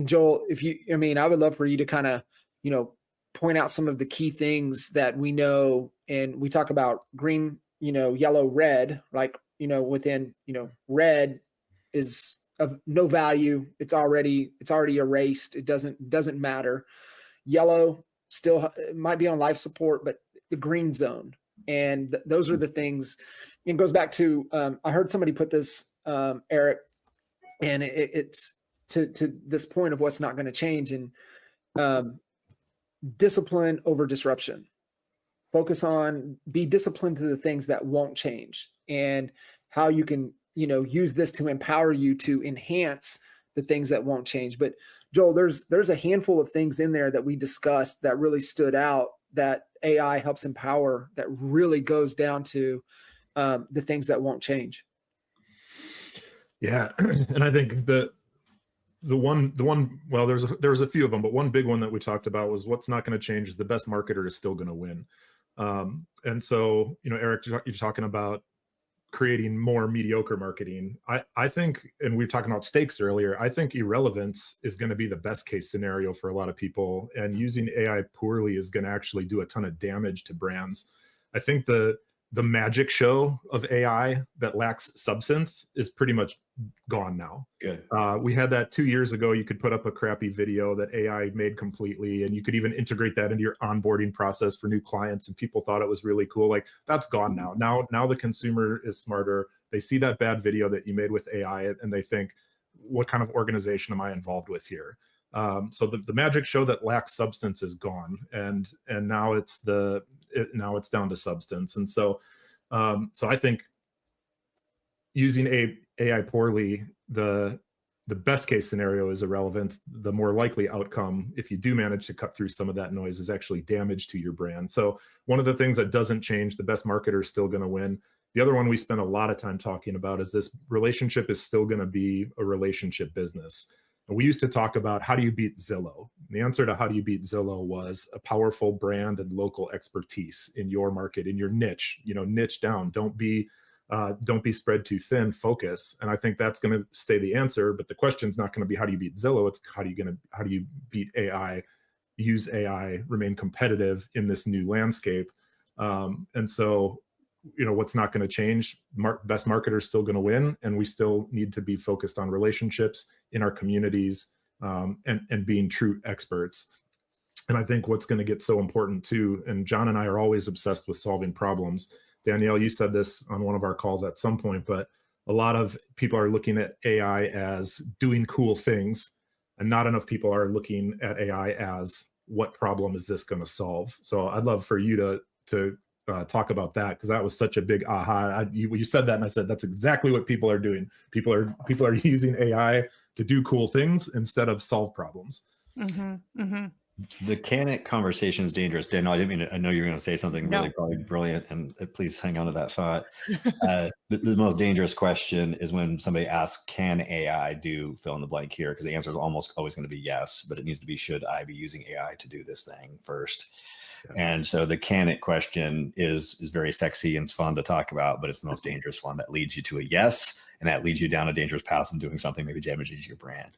Joel, I would love for you to kind of, point out some of the key things that we know. And we talk about green, yellow, red, like, within, red is of no value. It's already erased. It doesn't matter. Yellow still it might be on life support, but the green zone. And those are the things. It goes back to, I heard somebody put this, Eric, and it's to this point of what's not going to change. And discipline over disruption. Be disciplined to the things that won't change, and how you can, use this to empower you to enhance the things that won't change. But Joel, there's a handful of things in there that we discussed that really stood out that AI helps empower, that really goes down to the things that won't change. Yeah. And I think the one, well, there's a few of them, but one big one that we talked about was what's not going to change is the best marketer is still going to win. And so, Eric, you're talking about creating more mediocre marketing. I think, and we were talking about stakes earlier, I think irrelevance is going to be the best case scenario for a lot of people, and using AI poorly is going to actually do a ton of damage to brands. I think the magic show of AI that lacks substance is pretty much gone now. Good. We had that 2 years ago. You could put up a crappy video that AI made completely, and you could even integrate that into your onboarding process for new clients, and people thought it was really cool. Like, that's gone now. Now the consumer is smarter. They see that bad video that you made with AI, and they think, what kind of organization am I involved with here? So the magic show that lacks substance is gone, and now it's down to substance. And so I think using AI poorly, the best case scenario is irrelevant. The more likely outcome, if you do manage to cut through some of that noise, is actually damage to your brand. So one of the things that doesn't change, the best marketer is still going to win. The other one we spend a lot of time talking about is this relationship is still going to be a relationship business. And we used to talk about, how do you beat Zillow? And the answer to how do you beat Zillow was a powerful brand and local expertise in your market, in your niche. Niche down. Don't be spread too thin. Focus. And I think that's going to stay the answer. But the question is not going to be how do you beat Zillow? It's how do you beat AI? Use AI, remain competitive in this new landscape. And so, what's not going to change? Best marketer is still going to win, and we still need to be focused on relationships in our communities, and being true experts. And I think what's going to get so important too, and John and I are always obsessed with solving problems. Danielle, you said this on one of our calls at some point, but a lot of people are looking at AI as doing cool things, and not enough people are looking at AI as, what problem is this going to solve? So I'd love for you to talk about that, because that was such a big aha. You said that, and I said that's exactly what people are doing. People are using AI to do cool things instead of solve problems. Mm-hmm, mm-hmm. The canic conversation is dangerous. Daniel, I know you're going to say something really probably brilliant, and please hang on to that thought. The most dangerous question is when somebody asks, can AI do fill in the blank here? Because the answer is almost always going to be yes, but it needs to be, should I be using AI to do this thing first? Yeah. And so the can it question is very sexy and it's fun to talk about, but it's the most dangerous one that leads you to a yes, and that leads you down a dangerous path of doing something maybe damages your brand.